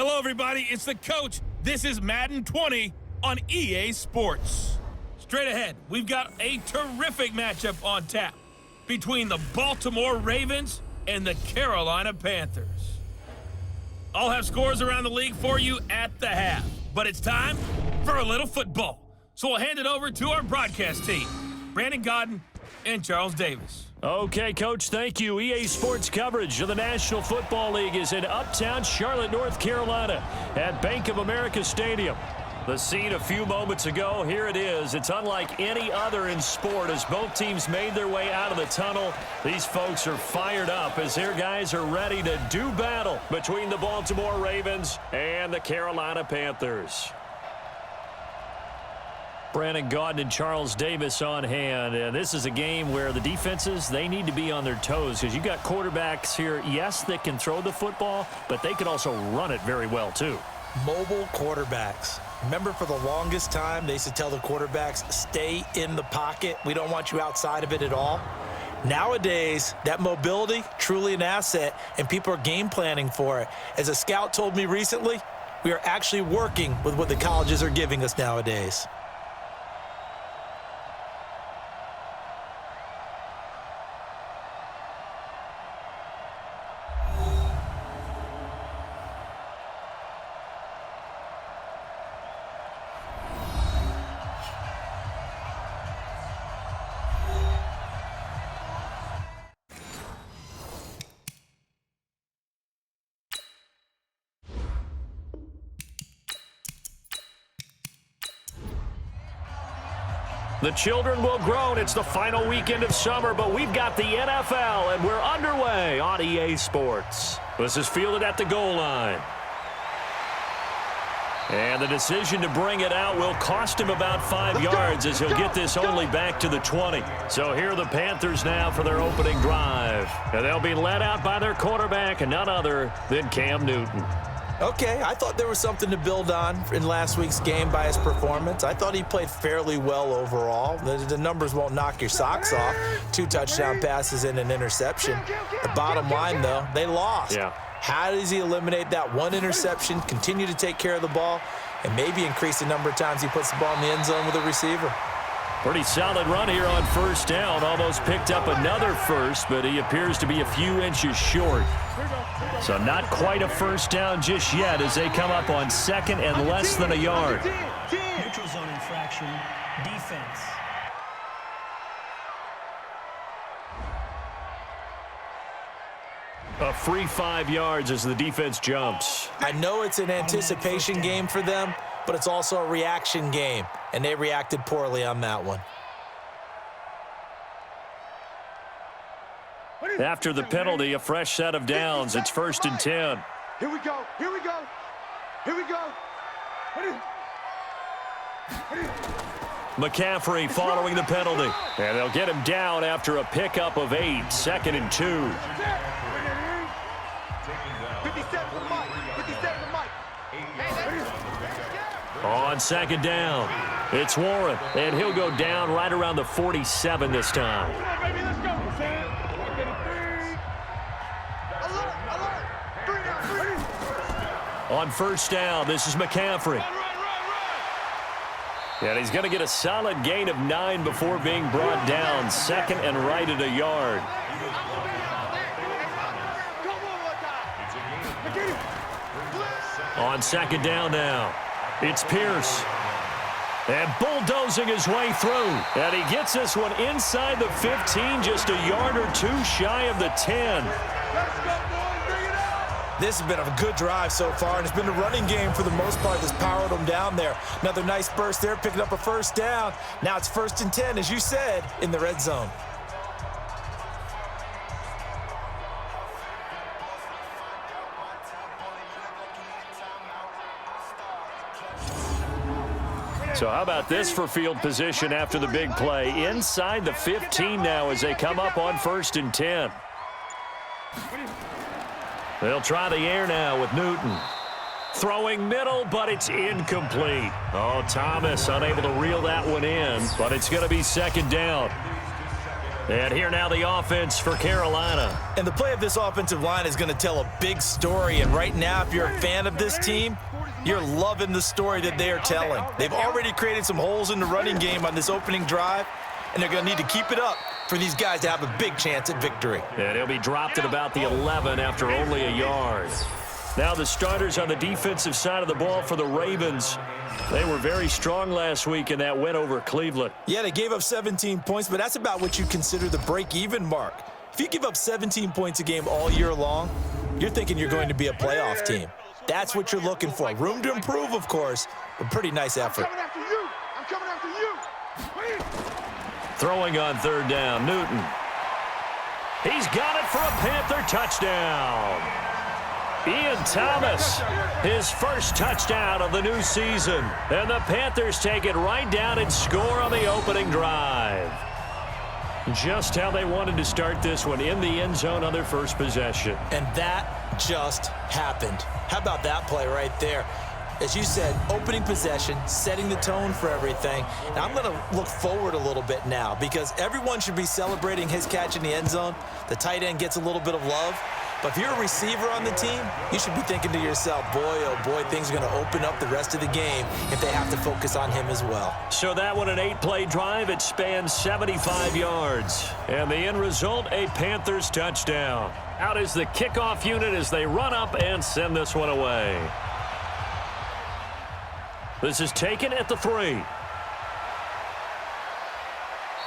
Hello, everybody. It's the coach. This is Madden 20 on EA Sports. Straight ahead, we've got a terrific matchup on tap between the Baltimore Ravens and the Carolina Panthers. I'll have scores around the league for you at the half, but it's time for a little football. So we'll hand it over to our broadcast team, Brandon Godden and Charles Davis. Okay, Coach, thank you. EA Sports coverage of the National Football League is in uptown Charlotte, North Carolina at Bank of America Stadium. The scene a few moments ago, here it is. It's unlike any other in sport as both teams made their way out of the tunnel. These folks are fired up as their guys are ready to do battle between the Baltimore Ravens and the Carolina Panthers. Brandon Gaudin and Charles Davis on hand. And this is a game where the defenses, they need to be on their toes because you've got quarterbacks here, yes, that can throw the football, but they can also run it very well too. Mobile quarterbacks. Remember, for the longest time, they used to tell the quarterbacks, stay in the pocket. We don't want you outside of it at all. Nowadays, that mobility, truly an asset, and people are game planning for it. As a scout told me recently, we are actually working with what the colleges are giving us nowadays. The children will groan. It's the final weekend of summer, but we've got the NFL, and we're underway on EA Sports. This is fielded at the goal line. And the decision to bring it out will cost him about 5 yards as he'll get this only back to the 20. So here are the Panthers now for their opening drive. And they'll be led out by their quarterback and none other than Cam Newton. Okay, I thought there was something to build on in last week's game by his performance. I thought he played fairly well overall. The numbers won't knock your socks off. 2 touchdown passes and an interception. The bottom line, though, they lost. Yeah. How does he eliminate that one interception, continue to take care of the ball, and maybe increase the number of times he puts the ball in the end zone with a receiver? Pretty solid run here on first down. Almost picked up another first, but he appears to be a few inches short. So not quite a first down just yet as they come up on second and less than a yard. Neutral zone infraction, defense. A free 5 yards as the defense jumps. I know it's an anticipation game for them, but it's also a reaction game, and they reacted poorly on that one. After the penalty, a fresh set of downs. It's 1st and 10. Here we go. Here we go. Here we go. McCaffrey following the penalty. And they'll get him down after a pickup of 8. 2nd and 2. 57 for Mike. 57 for Mike. On 2nd down, it's Warren. And he'll go down right around the 47 this time. Come on, baby. Let's go. On first down, this is McCaffrey. And he's going to get a solid gain of 9 before being brought down. 2nd and right at a yard. On 2nd down now, it's Pierce. And bulldozing his way through. And he gets this one inside the 15, just a yard or 2 shy of the 10. This has been a good drive so far, and it's been a running game for the most part that's powered them down there. Another nice burst there, picking up a first down. Now it's 1st and 10, as you said, in the red zone. So how about this for field position after the big play? Inside the 15 now as they come up on 1st and 10. They'll try the air now with Newton. Throwing middle, but it's incomplete. Oh, Thomas unable to reel that one in, but it's going to be 2nd down. And here now the offense for Carolina. And the play of this offensive line is going to tell a big story. And right now, if you're a fan of this team, you're loving the story that they are telling. They've already created some holes in the running game on this opening drive, and they're going to need to keep it up for these guys to have a big chance at victory. And he'll be dropped at about the 11 after only a yard. Now the starters on the defensive side of the ball for the Ravens. They were very strong last week in that win over Cleveland. Yeah, they gave up 17 points, but that's about what you consider the break-even mark. If you give up 17 points a game all year long, you're thinking you're going to be a playoff team. That's what you're looking for. Room to improve, of course, but pretty nice effort. I'm coming after you. I'm coming after you. Throwing on third down, Newton. He's got it for a Panther touchdown. Ian Thomas, his first touchdown of the new season. And the Panthers take it right down and score on the opening drive. Just how they wanted to start this one, in the end zone on their first possession. And that just happened. How about that play right there? As you said, opening possession, setting the tone for everything. And I'm going to look forward a little bit now because everyone should be celebrating his catch in the end zone. The tight end gets a little bit of love. But if you're a receiver on the team, you should be thinking to yourself, boy, oh boy, things are going to open up the rest of the game if they have to focus on him as well. So that one, an 8-play drive. It spans 75 yards. And the end result, a Panthers touchdown. Out is the kickoff unit as they run up and send this one away. This is taken at the 3.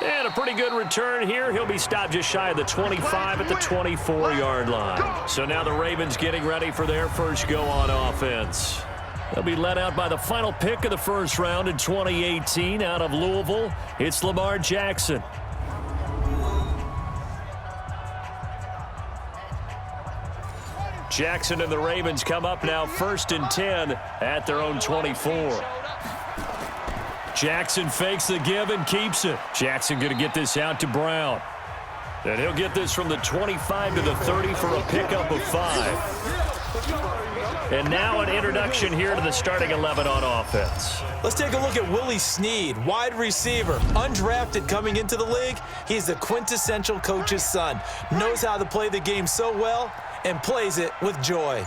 And a pretty good return here. He'll be stopped just shy of the 25 at the 24-yard line. So now the Ravens getting ready for their first go on offense. They'll be led out by the final pick of the first round in 2018 out of Louisville. It's Lamar Jackson. Jackson and the Ravens come up now 1st and 10 at their own 24. Jackson fakes the give and keeps it. Jackson going to get this out to Brown. And he'll get this from the 25 to the 30 for a pickup of 5. And now an introduction here to the starting 11 on offense. Let's take a look at Willie Snead, wide receiver, undrafted coming into the league. He's the quintessential coach's son. Knows how to play the game so well and plays it with joy.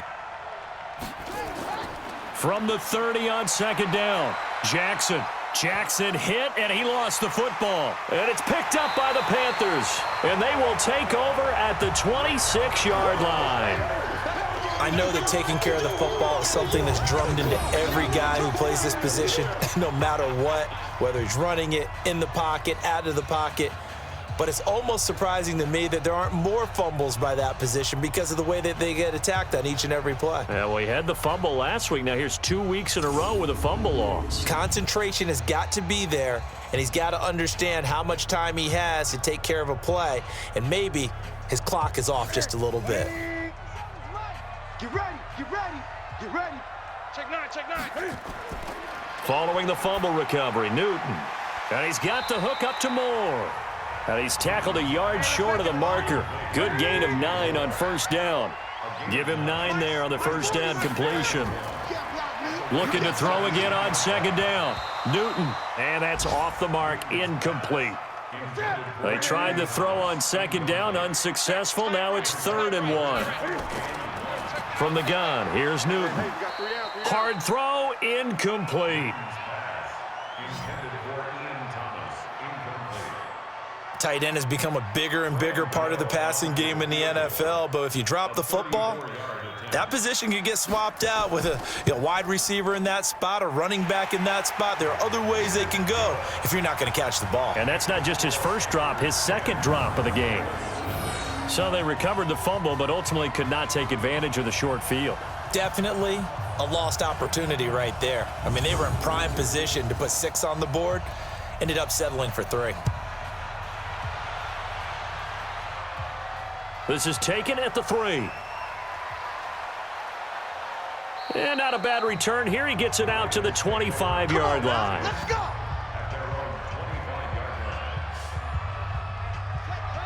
From the 30 on second down, Jackson hit, and he lost the football. And it's picked up by the Panthers. And they will take over at the 26-yard line. I know that taking care of the football is something that's drummed into every guy who plays this position, no matter what, whether he's running it, in the pocket, out of the pocket. But it's almost surprising to me that there aren't more fumbles by that position because of the way that they get attacked on each and every play. Yeah, well, he had the fumble last week. Now here's 2 weeks in a row with a fumble loss. Concentration has got to be there, and he's got to understand how much time he has to take care of a play, and maybe his clock is off just a little bit. Get ready, get ready, get ready. Check 9, check 9. Following the fumble recovery, Newton. And he's got the hook up to Moore. And he's tackled a yard short of the marker. Good gain of 9 on first down. Give him 9 there on the first down completion. Looking to throw again on second down. Newton, and that's off the mark, incomplete. They tried to throw on second down, unsuccessful. Now it's 3rd and 1. From the gun, here's Newton. Hard throw, incomplete. Tight end has become a bigger and bigger part of the passing game in the NFL, but if you drop the football, that position can get swapped out with a wide receiver in that spot, a running back in that spot. There are other ways they can go if you're not going to catch the ball. And that's not just his first drop, his second drop of the game. So they recovered the fumble, but ultimately could not take advantage of the short field. Definitely a lost opportunity right there. I mean, they were in prime position to put 6 on the board, ended up settling for 3. This is taken at the 3. And not a bad return here. He gets it out to the 25-yard line. Let's go.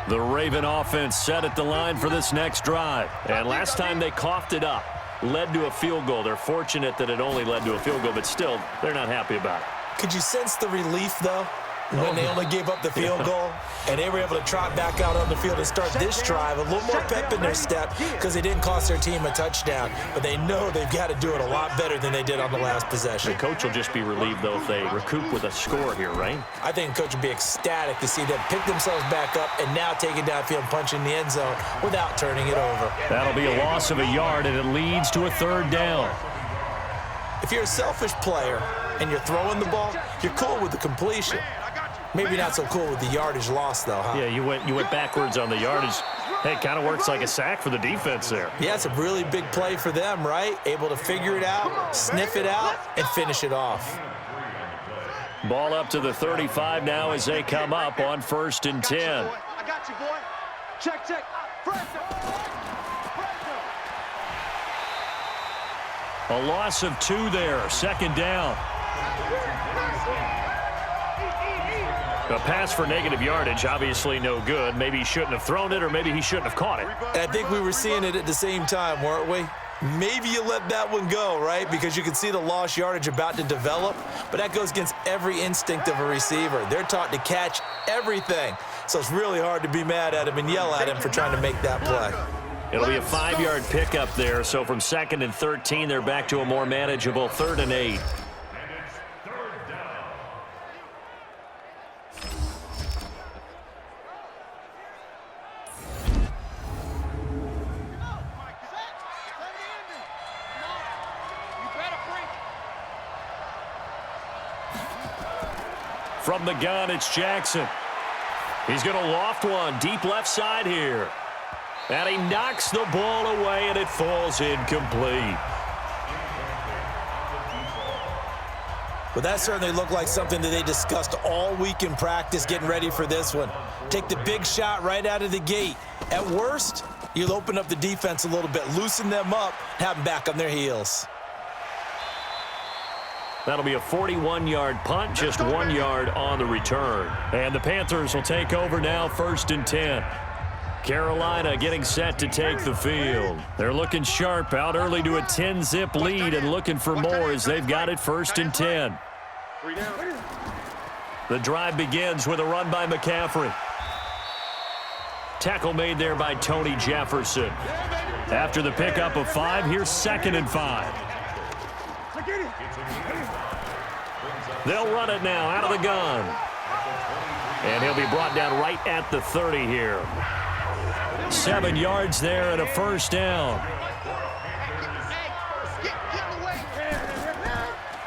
The Raven offense set at the line for this next drive. And last time they coughed it up, led to a field goal. They're fortunate that it only led to a field goal, but still, they're not happy about it. Could you sense the relief, though? when they only gave up the field goal, and they were able to trot back out on the field and start this drive. A little more pep in their step because they didn't cost their team a touchdown. But they know they've got to do it a lot better than they did on the last possession. The coach will just be relieved, though, if they recoup with a score here, right? I think the coach would be ecstatic to see them pick themselves back up and now take it downfield and punch in the end zone without turning it over. That'll be a loss of a yard, and it leads to a third down. If you're a selfish player and you're throwing the ball, you're cool with the completion. Maybe not so cool with the yardage loss, though, huh? Yeah, you went backwards on the yardage. Hey, it kind of works like a sack for the defense there. Yeah, it's a really big play for them, right? Able to figure it out, sniff it out, and finish it off. Ball up to the 35 now as they come up on 1st and 10. I got you, boy. Check, check. A loss of 2 there, 2nd down. A pass for negative yardage, obviously no good. Maybe he shouldn't have thrown it, or maybe he shouldn't have caught it. And I think we were seeing it at the same time, weren't we? Maybe you let that one go, right? Because you can see the lost yardage about to develop, but that goes against every instinct of a receiver. They're taught to catch everything, so it's really hard to be mad at him and yell at him for trying to make that play. It'll be a 5-yard pickup there, so from 2nd and 13, they're back to a more manageable 3rd and 8. From the gun, it's Jackson. He's going to loft one deep left side here. And he knocks the ball away, and it falls incomplete. But that certainly looked like something that they discussed all week in practice getting ready for this one. Take the big shot right out of the gate. At worst, you'll open up the defense a little bit, loosen them up, have them back on their heels. That'll be a 41-yard punt, just 1 yard on the return. And the Panthers will take over now, 1st and 10. Carolina getting set to take the field. They're looking sharp, out early to a 10-zip lead and looking for more as they've got it 1st and 10. The drive begins with a run by McCaffrey. Tackle made there by Tony Jefferson. After the pickup of 5, here's 2nd and 5. They'll run it now out of the gun. And he'll be brought down right at the 30 here. 7 yards there and a 1st down.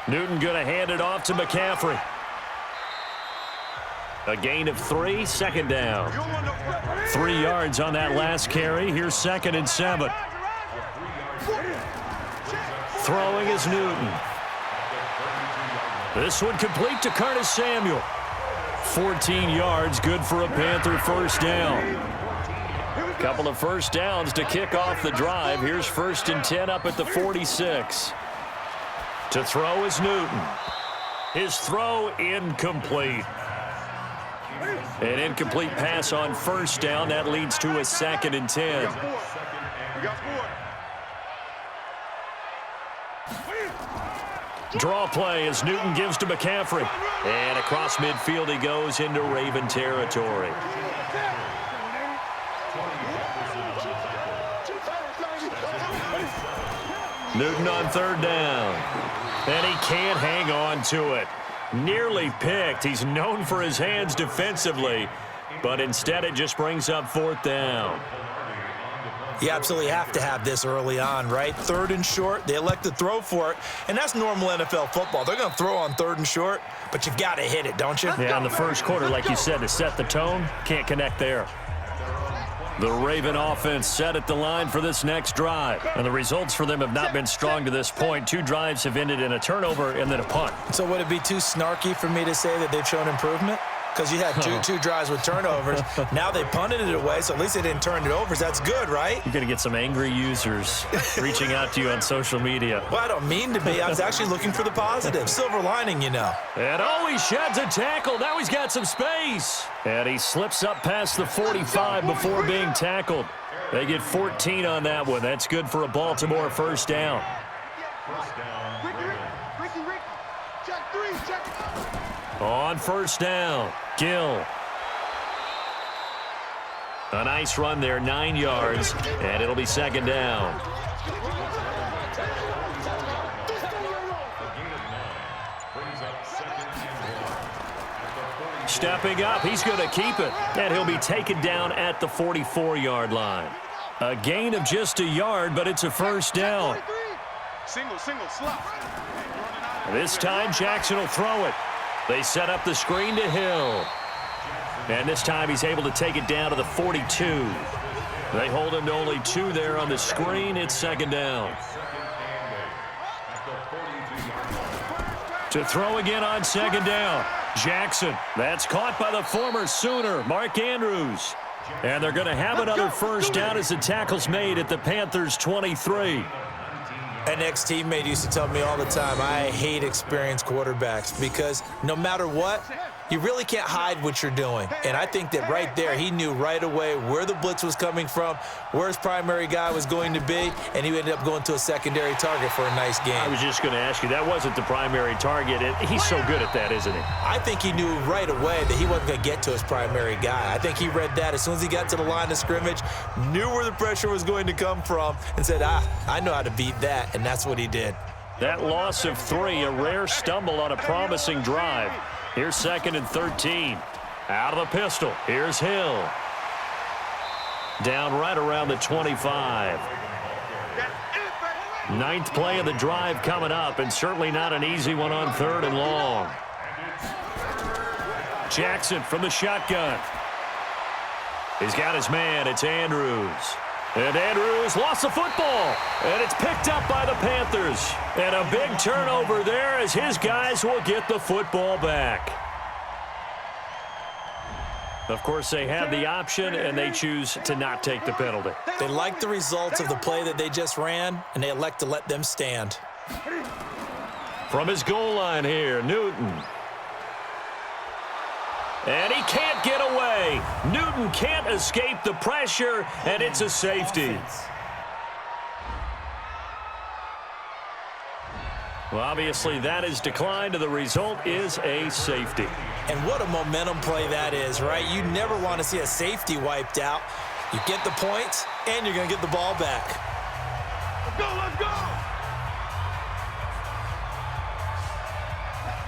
Newton going to hand it off to McCaffrey. A gain of 3, 2nd down. 3 yards on that last carry. Here's 2nd and 7. Throwing is Newton. This one complete to Curtis Samuel. 14 yards, good for a Panther 1st down. Couple of 1st downs to kick off the drive. Here's 1st and 10 up at the 46. To throw is Newton. His throw incomplete. An incomplete pass on 1st down. That leads to a 2nd and 10. Draw play as Newton gives to McCaffrey. And across midfield he goes into Raven territory. Newton on 3rd down. And he can't hang on to it. Nearly picked. He's known for his hands defensively, but instead it just brings up 4th down. You absolutely have to have this early on, right? 3rd and short, they elect to throw for it, and that's normal NFL football. They're going to throw on 3rd and short, but you've got to hit it, don't you? Yeah, in the 1st quarter, like you said, to set the tone, can't connect there. The Raven offense set at the line for this next drive. And the results for them have not been strong to this point. 2 drives have ended in a turnover and then a punt. So would it be too snarky for me to say that they've shown improvement? Because you had two drives with turnovers. Now they punted it away, so at least they didn't turn it over. So that's good, right? You're going to get some angry users reaching out to you on social media. Well, I don't mean to be. I was actually looking for the positive. Silver lining, you know. And he sheds a tackle. Now he's got some space. And he slips up past the 45 before being tackled. They get 14 on that one. That's good for a Baltimore 1st down. On first down, Gill. A nice run there, 9 yards, and it'll be second down. Stepping up, he's going to keep it, and he'll be taken down at the 44-yard line. A gain of just a yard, but it's a first down. Single, slot. This time, Jackson will throw it. They set up the screen to Hill. And this time, he's able to take it down to the 42. They hold him to only 2 there on the screen. It's second down. To throw again on second down. Jackson. That's caught by the former Sooner, Mark Andrews. And they're going to have another first down as the tackle's made at the Panthers' 23. An ex-teammate used to tell me all the time, I hate experienced quarterbacks because no matter what, you really can't hide what you're doing. And I think that right there, he knew right away where the blitz was coming from, where his primary guy was going to be, and he ended up going to a secondary target for a nice game. I was just going to ask you, that wasn't the primary target. And he's so good at that, isn't he? I think he knew right away that he wasn't going to get to his primary guy. I think he read that as soon as he got to the line of scrimmage, knew where the pressure was going to come from, and said, I know how to beat that, and that's what he did. That loss of 3, a rare stumble on a promising drive. Here's second and 13. Out of the pistol. Here's Hill. Down right around the 25. 9th play of the drive coming up, and certainly not an easy one on 3rd and long. Jackson from the shotgun. He's got his man. It's Andrews. And Andrews lost the football, and it's picked up by the Panthers. And a big turnover there as his guys will get the football back. Of course, they have the option, and they choose to not take the penalty. They like the results of the play that they just ran, and they elect to let them stand. From his goal line here, Newton. And he can't get away. Newton can't escape the pressure, and it's a safety. Well, obviously, that is declined, and the result is a safety. And what a momentum play that is, right? You never want to see a safety wiped out. You get the points, and you're going to get the ball back. Let's go!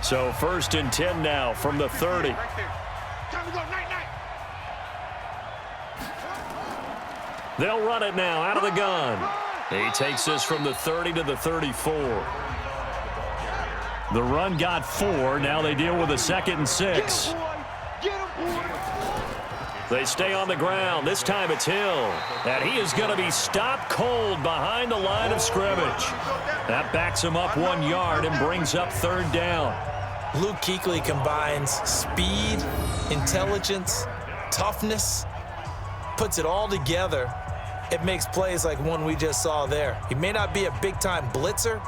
So 1st and 10 now from the 30. Right there. Time to go, night. They'll run it now out of the gun. He takes this from the 30 to the 34. The run got 4. Now they deal with a 2nd and 6. Get him, boy. They stay on the ground. This time it's Hill. And he is going to be stopped cold behind the line of scrimmage. That backs him up 1 yard and brings up 3rd down. Luke Kuechly combines speed, intelligence, toughness, puts it all together. It makes plays like one we just saw there. He may not be a big-time blitzer,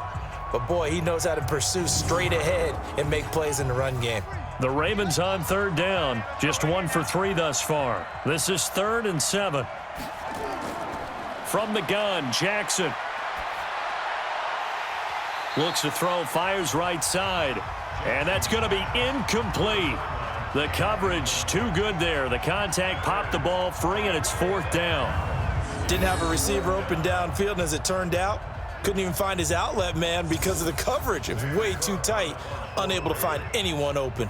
but boy, he knows how to pursue straight ahead and make plays in the run game. The Ravens on 3rd down. Just 1 for 3 thus far. This is 3rd and 7. From the gun, Jackson. Looks to throw, fires right side. And that's going to be incomplete. The coverage too good there. The contact popped the ball free, and it's 4th down. Didn't have a receiver open downfield, and as it turned out, couldn't even find his outlet man because of the coverage. It was way too tight, unable to find anyone open.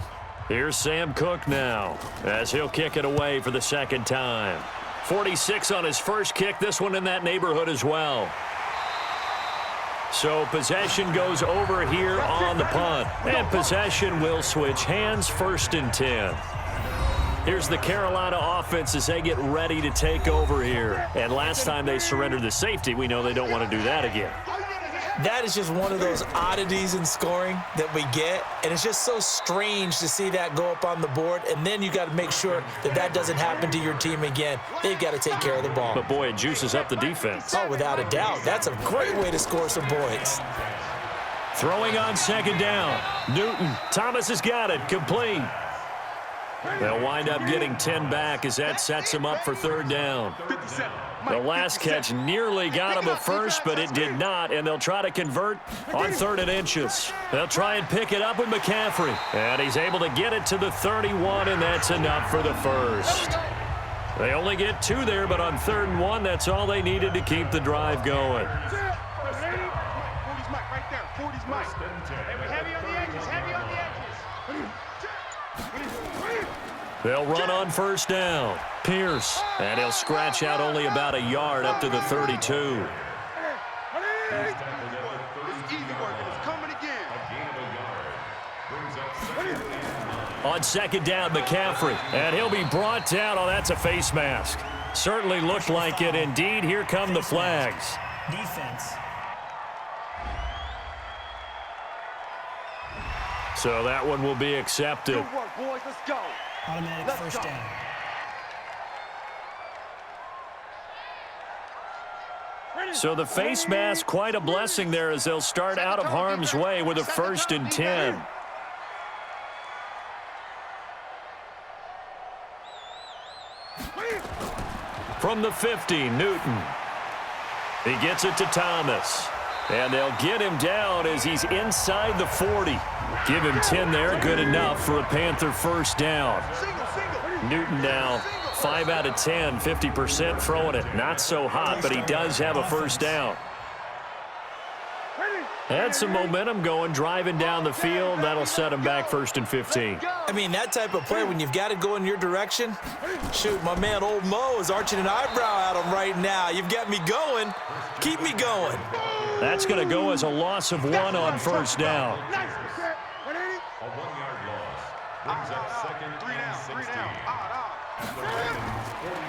Here's Sam Cook now as he'll kick it away for the 2nd time. 46 on his first kick, this one in that neighborhood as well. So possession goes over here on the punt, and possession will switch hands. 1st and 10. Here's the Carolina offense as they get ready to take over here. And last time they surrendered the safety, we know they don't want to do that again. That is just one of those oddities in scoring that we get, and it's just so strange to see that go up on the board, and then you got to make sure that that doesn't happen to your team again. They've got to take care of the ball. But boy, it juices up the defense. Oh, without a doubt. That's a great way to score some points. Throwing on 2nd down. Newton. Thomas has got it. Complete. They'll wind up getting 10 back as that sets them up for 3rd down. 57. The last catch nearly got him a first, but it did not, and they'll try to convert on 3rd and inches. They'll try and pick it up with McCaffrey, and he's able to get it to the 31, and that's enough for the first. They only get 2 there, but on 3rd and 1, that's all they needed to keep the drive going. 40's Mike right there. 40's Mike. Heavy on the edges. Heavy on the edges. They'll run on 1st down. Pierce, and he'll scratch out only about a yard up to the 32. It's easy work. It's coming again. On 2nd down, McCaffrey, and he'll be brought down. Oh, that's a face mask. Certainly looked like it. Indeed, here come the flags. Defense. So that one will be accepted. Good work, boys. Let's go. Automatic Let's first go. down. So the face mask, quite a blessing there as they'll start out of harm's way with a 1st and 10. From the 50, Newton. He gets it to Thomas. And they'll get him down as he's inside the 40. Give him 10 there, good enough for a Panther 1st down. Newton now 5 out of 10, 50% throwing it. Not so hot, but he does have a 1st down. Had some momentum going, driving down the field. That'll set him back 1st and 15. I mean, that type of play, when you've got to go in your direction, shoot, my man Old Mo is arching an eyebrow at him right now. You've got me going. Keep me going. That's going to go as a loss of 1 on 1st down. A 1-yard loss brings up 2nd and 16.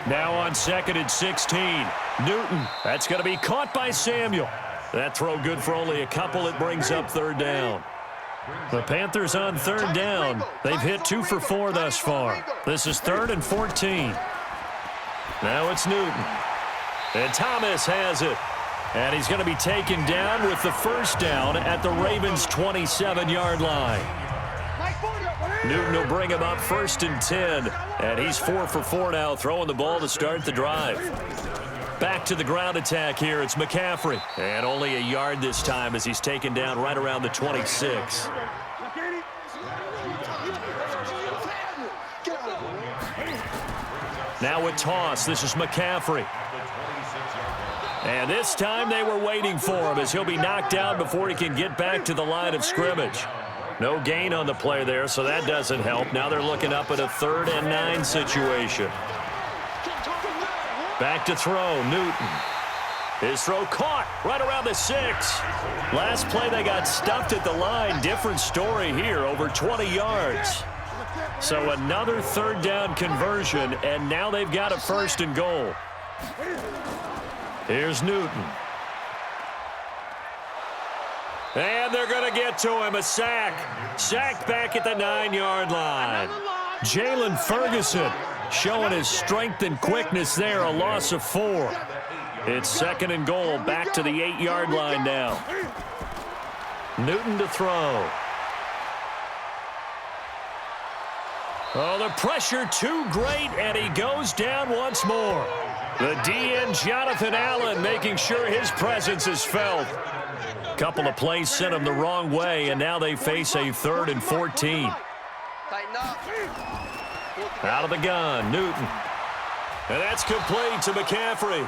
Now on 2nd and 16. Newton, that's going to be caught by Samuel. That throw good for only a couple. It brings up 3rd down. The Panthers on 3rd down. They've hit 2 for 4 thus far. This is 3rd and 14. Now it's Newton. And Thomas has it. And he's going to be taken down with the 1st down at the Ravens' 27-yard line. Newton will bring him up 1st and 10. And he's 4 for 4 now, throwing the ball to start the drive. Back to the ground attack here. It's McCaffrey. And only a yard this time as he's taken down right around the 26. Now with toss, this is McCaffrey. And this time they were waiting for him as he'll be knocked down before he can get back to the line of scrimmage. No gain on the play there, so that doesn't help. Now they're looking up at a 3rd and 9 situation. Back to throw, Newton. His throw caught right around the 6. Last play they got stuffed at the line. Different story here, over 20 yards. So another 3rd down conversion, and now they've got a 1st and goal. Here's Newton. And they're going to get to him, a sack. Sacked back at the 9-yard line. Jalen Ferguson showing his strength and quickness there, a loss of 4. It's 2nd and goal, back to the 8-yard line now. Newton to throw. Oh, the pressure too great, and he goes down once more. The DN, Jonathan Allen, making sure his presence is felt. Couple of plays sent him the wrong way, and now they face a 3rd and 14. Out of the gun, Newton. And that's complete to McCaffrey.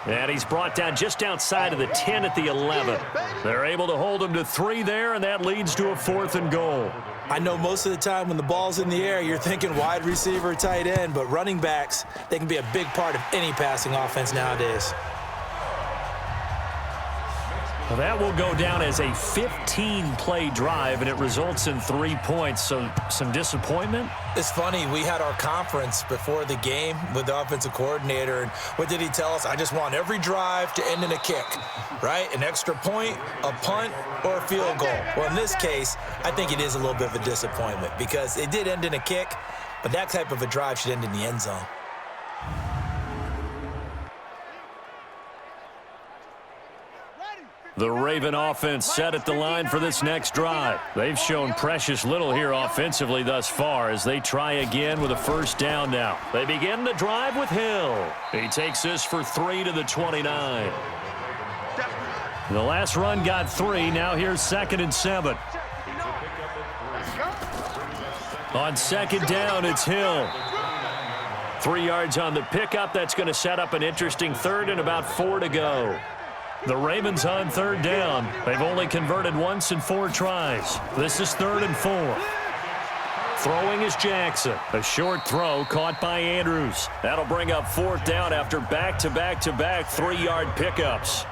And he's brought down just outside of the 10 at the 11. They're able to hold him to 3 there, and that leads to a 4th and goal. I know most of the time when the ball's in the air, you're thinking wide receiver, tight end, but running backs, they can be a big part of any passing offense nowadays. Well, that will go down as a 15-play drive, and it results in 3 points. So some disappointment? It's funny, we had our conference before the game with the offensive coordinator, and what did he tell us? I just want every drive to end in a kick, right? An extra point, a punt, or a field goal. Well, in this case, I think it is a little bit of a disappointment because it did end in a kick, but that type of a drive should end in the end zone. The Raven offense set at the line for this next drive. They've shown precious little here offensively thus far as they try again with a first down now. They begin the drive with Hill. He takes this for 3 to the 29. The last run got 3. Now here's 2nd and 7. On 2nd down, it's Hill. 3 yards on the pickup. That's going to set up an interesting 3rd and about 4 to go. The Ravens on 3rd down. They've only converted once in 4 tries. This is 3rd and 4. Throwing is Jackson. A short throw caught by Andrews. That'll bring up 4th down after back-to-back-to-back 3-yard pickups.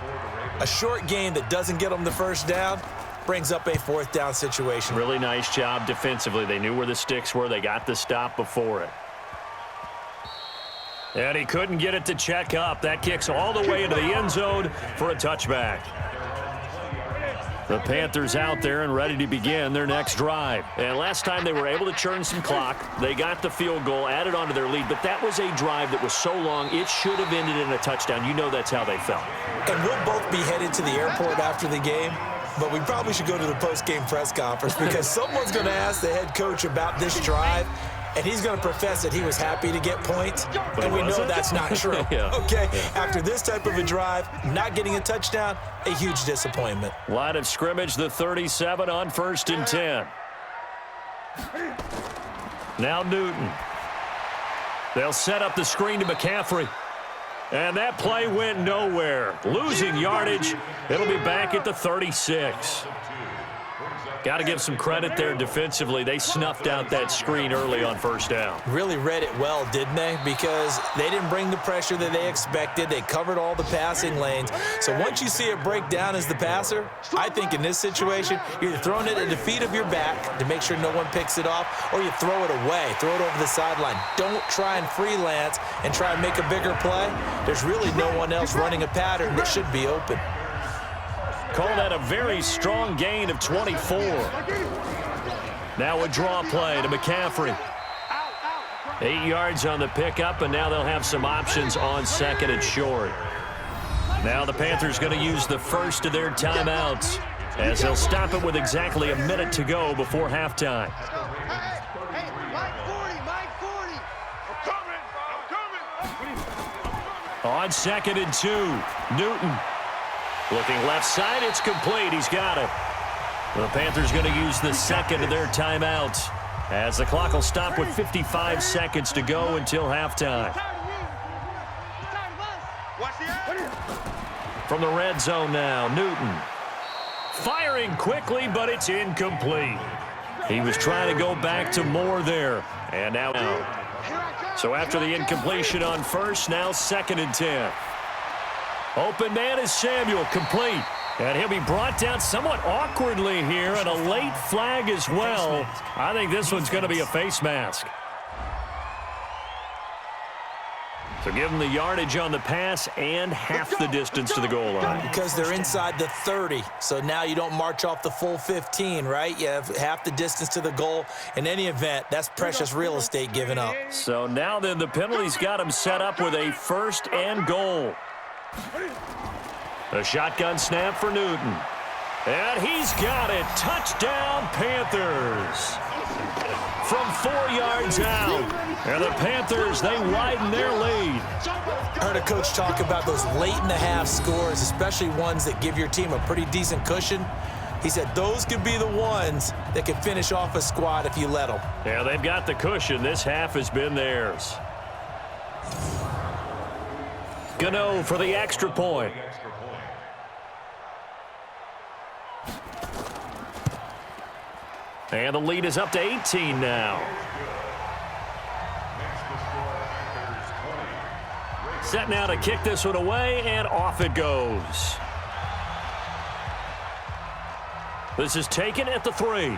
A short gain that doesn't get them the first down brings up a 4th down situation. Really nice job defensively. They knew where the sticks were. They got the stop before it. And he couldn't get it to check up. That kicks all the way into the end zone for a touchback. The Panthers out there and ready to begin their next drive. And last time they were able to churn some clock. They got the field goal, added on to their lead. But that was a drive that was so long, it should have ended in a touchdown. You know that's how they felt. And we'll both be headed to the airport after the game. But we probably should go to the post-game press conference because someone's going to ask the head coach about this drive. And he's going to profess that he was happy to get points, and we know that's not true. Yeah. Okay, after this type of a drive, not getting a touchdown, a huge disappointment. Line of scrimmage, the 37 on 1st and 10. Now Newton. They'll set up the screen to McCaffrey. And that play went nowhere. Losing yardage. It'll be back at the 36. Got to give some credit there defensively. They snuffed out that screen early on 1st down. Really read it well, didn't they? Because they didn't bring the pressure that they expected. They covered all the passing lanes. So once you see it break down as the passer, I think in this situation, you're either throwing it at the feet of your back to make sure no one picks it off, or you throw it away, throw it over the sideline. Don't try and freelance and try and make a bigger play. There's really no one else running a pattern that should be open. Call that a very strong gain of 24. Now a draw play to McCaffrey. 8 yards on the pickup, and now they'll have some options on 2nd and short. Now the Panthers going to use the first of their timeouts as they'll stop it with exactly a minute to go before halftime. Hey, Mike 40. I'm coming. On 2nd and 2, Newton. Looking left side, it's complete. He's got it. The Panthers going to use the 2nd of their timeouts as the clock will stop with 55 seconds to go until halftime. From the red zone now, Newton. Firing quickly, but it's incomplete. He was trying to go back to Moore there. And now. So after the incompletion on 1st, now 2nd and 10. Open man is Samuel, complete. And he'll be brought down somewhat awkwardly here, and a late flag as well. I think this one's going to be a face mask. So give them the yardage on the pass and half the distance to the goal line. Because they're inside the 30, so now you don't march off the full 15, right? You have half the distance to the goal. In any event, that's precious real estate given up. So now then the penalty's got him set up with a 1st and goal. A shotgun snap for Newton. And he's got it. Touchdown, Panthers. From 4 yards out. And the Panthers, they widen their lead. I heard a coach talk about those late-in-the-half scores, especially ones that give your team a pretty decent cushion. He said those could be the ones that could finish off a squad if you let them. Yeah, they've got the cushion. This half has been theirs. Gano for the extra point. And the lead is up to 18 now. Set now to kick this one away, and off it goes. This is taken at the 3.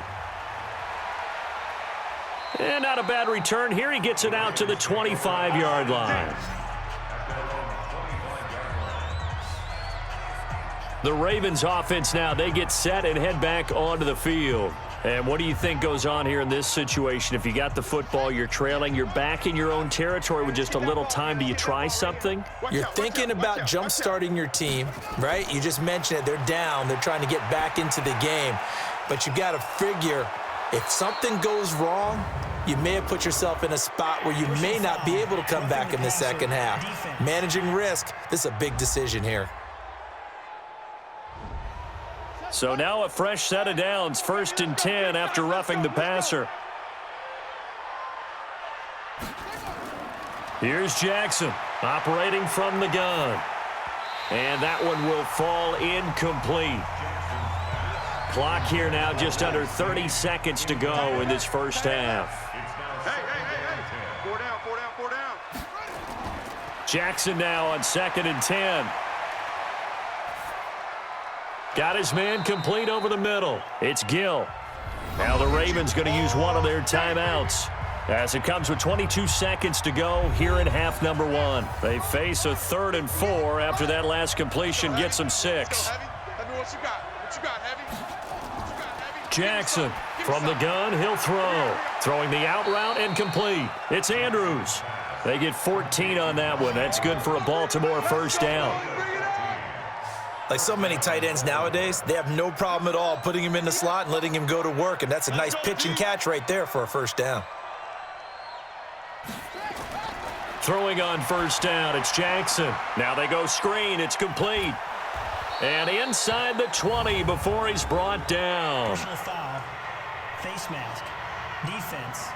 And not a bad return here. He gets it out to the 25-yard line. The Ravens offense now, they get set and head back onto the field. And what do you think goes on here in this situation? If you got the football, you're trailing, you're back in your own territory with just a little time. Do you try something? You're thinking about jump-starting your team, right? You just mentioned it. They're down. They're trying to get back into the game. But you've got to figure if something goes wrong, you may have put yourself in a spot where you may not be able to come back in the second half. Managing risk, this is a big decision here. So now a fresh set of downs, 1st and 10 after roughing the passer. Here's Jackson operating from the gun. And that one will fall incomplete. Clock here now just under 30 seconds to go in this first half. Hey. 4 down. Jackson now on 2nd and 10. Got his man complete over the middle. It's Gill. Now the Ravens going to use one of their timeouts as it comes with 22 seconds to go here in half number 1. They face a 3rd and 4 after that last completion gets them 6. Jackson from the gun, he'll throw. Throwing the out route and complete. It's Andrews. They get 14 on that one. That's good for a Baltimore first down. Like so many tight ends nowadays, they have no problem at all putting him in the slot and letting him go to work, and that's a nice pitch and catch right there for a first down. Throwing on first down, it's Jackson. Now they go screen, it's complete. And inside the 20 before he's brought down. Personal foul, face mask, defense.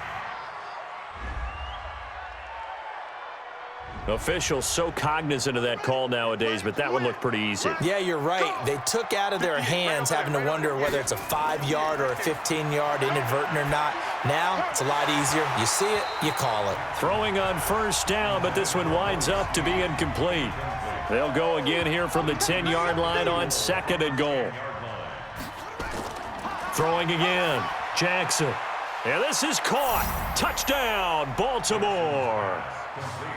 Officials so cognizant of that call nowadays, but that one looked pretty easy. Yeah, you're right. They took out of their hands having to wonder whether it's a 5-yard or a 15-yard inadvertent or not. Now, it's a lot easier. You see it, you call it. Throwing on first down, but this one winds up to be incomplete. They'll go again here from the 10-yard line on 2nd and goal. Throwing again, Jackson. And this is caught. Touchdown, Baltimore.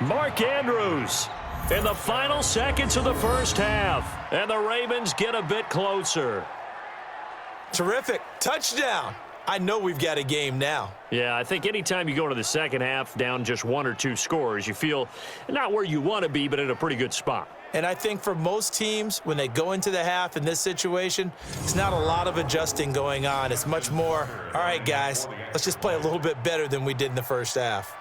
Mark Andrews in the final seconds of the first half. And the Ravens get a bit closer. Terrific. Touchdown. I know we've got a game now. Yeah, I think anytime you go into the second half down just 1 or 2 scores, you feel not where you want to be, but in a pretty good spot. And I think for most teams, when they go into the half in this situation, it's not a lot of adjusting going on. It's much more, all right, guys, let's just play a little bit better than we did in the first half.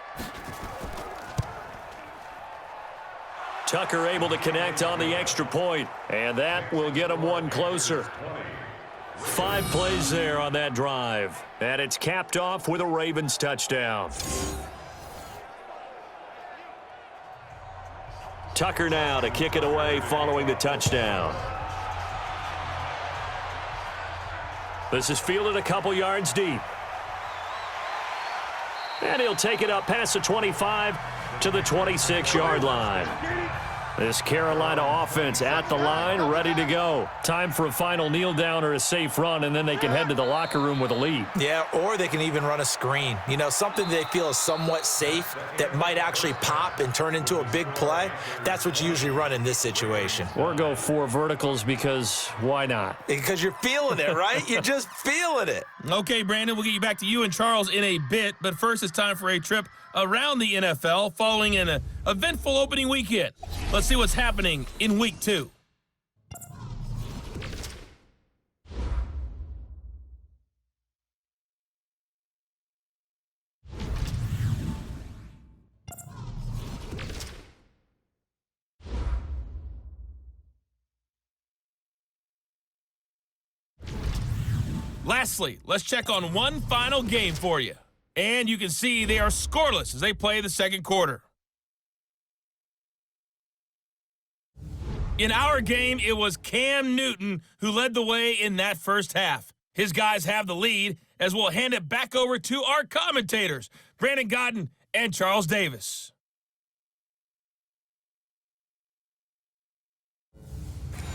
Tucker able to connect on the extra point, and that will get him one closer. 5 plays there on that drive, and it's capped off with a Ravens touchdown. Tucker now to kick it away following the touchdown. This is fielded a couple yards deep. And he'll take it up past the 25 to the 26-yard line. This Carolina offense at the line, ready to go. Time for a final kneel down or a safe run, and then they can head to the locker room with a lead. Yeah, or they can even run a screen. You know, something they feel is somewhat safe that might actually pop and turn into a big play. That's what you usually run in this situation. Or go 4 verticals because why not? Because you're feeling it, right? You're just feeling it. Okay, Brandon, we'll get you back to you and Charles in a bit, but first it's time for a trip around the NFL following an eventful opening weekend. Let's see what's happening in Week 2. Lastly, let's check on one final game for you. And you can see they are scoreless as they play the second quarter. In our game, it was Cam Newton who led the way in that first half. His guys have the lead as we'll hand it back over to our commentators, Brandon Godden and Charles Davis.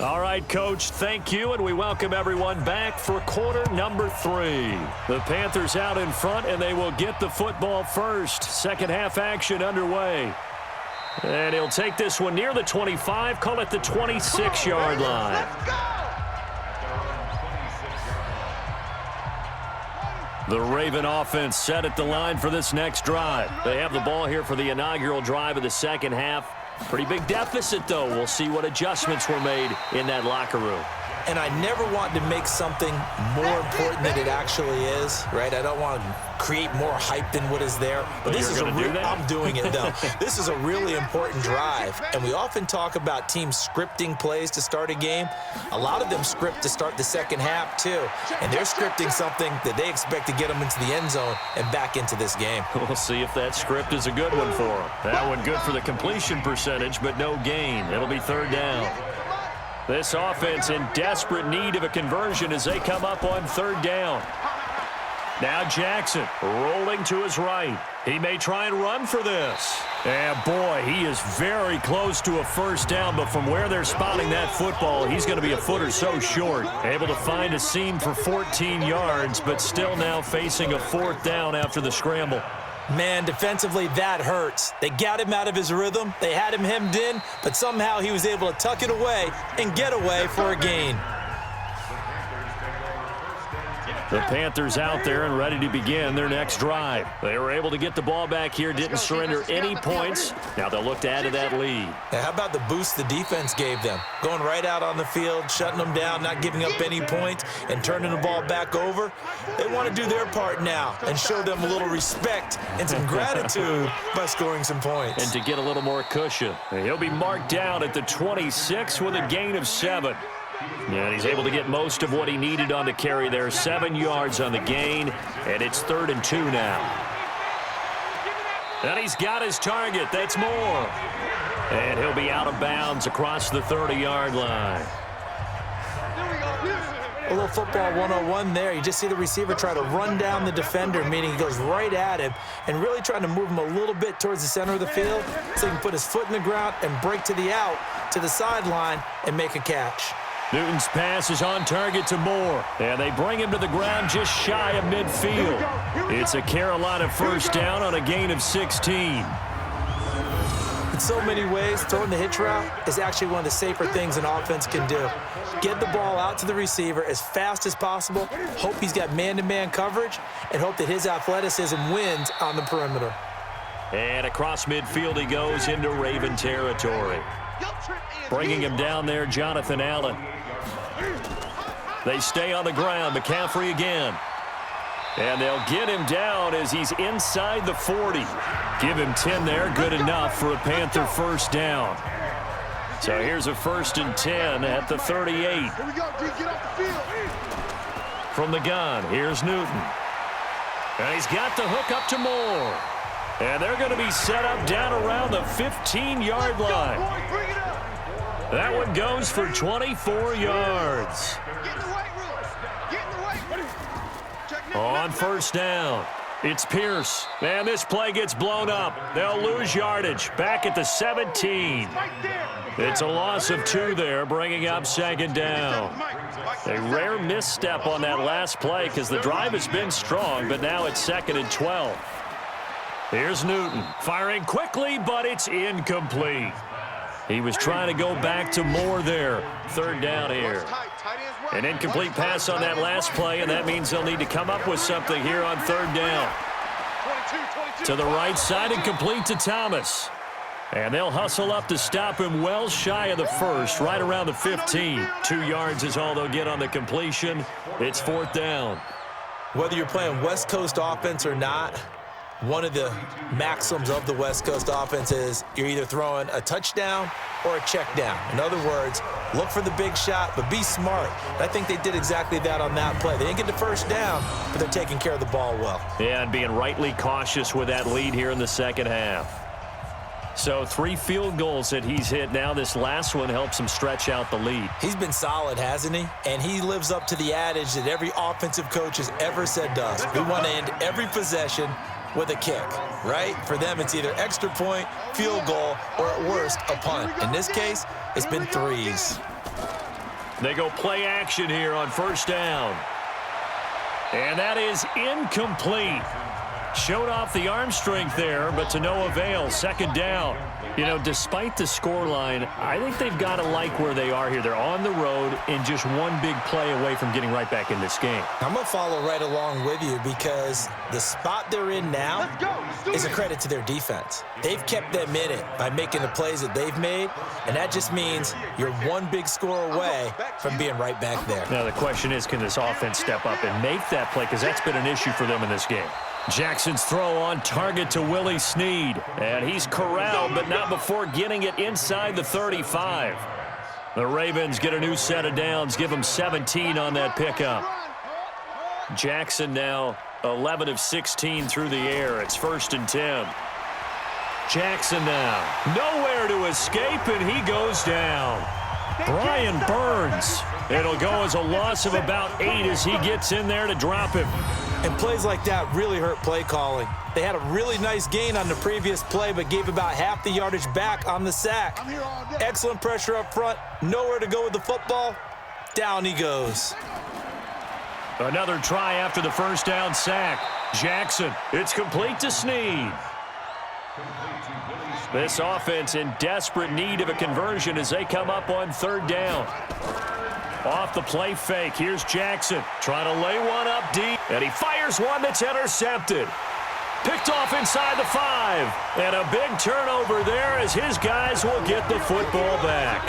All right, Coach, thank you, and we welcome everyone back for quarter number 3. The Panthers out in front, and they will get the football first. Second half action underway. And he'll take this one near the 25, call it the 26-yard line. Let's go! The Raven offense set at the line for this next drive. They have the ball here for the inaugural drive of the second half. Pretty big deficit, though. We'll see what adjustments were made in that locker room. And I never want to make something more important than it actually is, right? I don't want to create more hype than what is there. But this is I'm doing it, though. This is a really important drive. And we often talk about teams scripting plays to start a game. A lot of them script to start the second half, too. And they're scripting something that they expect to get them into the end zone and back into this game. We'll see if that script is a good one for them. That one good for the completion percentage, but no gain. It'll be third down. This offense in desperate need of a conversion as they come up on third down. Now Jackson rolling to his right. He may try and run for this. And boy, he is very close to a first down, but from where they're spotting that football, he's going to be a foot or so short. Able to find a seam for 14 yards, but still now facing a fourth down after the scramble. Man, defensively, that hurts. They got him out of his rhythm. They had him hemmed in, but somehow he was able to tuck it away and get away for a gain. The Panthers out there and ready to begin their next drive. They were able to get the ball back here, didn't surrender any points. Now they'll look to add to that lead. Now, how about the boost the defense gave them? Going right out on the field, shutting them down, not giving up any points, and turning the ball back over. They want to do their part now and show them a little respect and some gratitude by scoring some points. And to get a little more cushion. He'll be marked down at the 26 with a gain of 7. And he's able to get most of what he needed on the carry there. 7 yards on the gain, and it's 3rd and 2 now. And he's got his target. That's Moore. And he'll be out of bounds across the 30-yard line. A little football 101 there. You just see the receiver try to run down the defender, meaning he goes right at him and really trying to move him a little bit towards the center of the field so he can put his foot in the ground and break to the out, to the sideline, and make a catch. Newton's pass is on target to Moore, and they bring him to the ground just shy of midfield. It's a Carolina first down on a gain of 16. In so many ways, throwing the hitch route is actually one of the safer things an offense can do. Get the ball out to the receiver as fast as possible, hope he's got man-to-man coverage, and hope that his athleticism wins on the perimeter. And across midfield he goes into Raven territory. Bringing him down there, Jonathan Allen. They stay on the ground. McCaffrey again. And they'll get him down as he's inside the 40. Give him 10 there. Good enough for a Panther first down. So here's a 1st and 10 at the 38. Here we go, D. Get off the field. From the gun, here's Newton. And he's got the hook up to Moore. And they're going to be set up down around the 15-yard line. That one goes for 24 yards. On first down, it's Pierce. And this play gets blown up. They'll lose yardage back at the 17. It's a loss of 2 there, bringing up 2nd down. A rare misstep on that last play because the drive has been strong, but now it's 2nd and 12. Here's Newton, firing quickly, but it's incomplete. He was trying to go back to Moore there. 3rd down here. An incomplete pass on that last play, and that means they'll need to come up with something here on 3rd down. To the right side and complete to Thomas. And they'll hustle up to stop him well shy of the 1st, right around the 15. 2 yards is all they'll get on the completion. It's 4th down. Whether you're playing West Coast offense or not, one of the maxims of the West Coast offense is you're either throwing a touchdown or a check down. In other words, look for the big shot, but be smart. And I think they did exactly that on that play. They didn't get the first down, but they're taking care of the ball well. Yeah, and being rightly cautious with that lead here in the second half. So 3 field goals that he's hit now. This last one helps him stretch out the lead. He's been solid, hasn't he? And he lives up to the adage that every offensive coach has ever said to us. We want to end every possession with a kick, right? For them, it's either extra point, field goal, or at worst, a punt. In this case, it's been 3s. They go play action here on first down. And that is incomplete. Showed off the arm strength there, but to no avail. Second down. You know, despite the scoreline, I think they've got to like where they are here. They're on the road and just one big play away from getting right back in this game. I'm going to follow right along with you because the spot they're in now is a credit to their defense. They've kept them in it by making the plays that they've made, and that just means you're one big score away from being right back there. Now the question is, can this offense step up and make that play? Because that's been an issue for them in this game. Jackson's throw on target to Willie Snead. And he's corralled, but not before getting it inside the 35. The Ravens get a new set of downs, give them 17 on that pickup. Jackson now 11 of 16 through the air. It's 1st and 10. Jackson now nowhere to escape, and he goes down. Brian Burns. It'll go as a loss of about 8 as he gets in there to drop him. And plays like that really hurt play calling. They had a really nice gain on the previous play, but gave about half the yardage back on the sack. Excellent pressure up front. Nowhere to go with the football. Down he goes. Another try after the first down sack. Jackson, it's complete to Snead. This offense in desperate need of a conversion as they come up on 3rd down. Off the play fake, here's Jackson trying to lay one up deep, and he fires one that's intercepted. Picked off inside the 5, and a big turnover there as his guys will get the football back.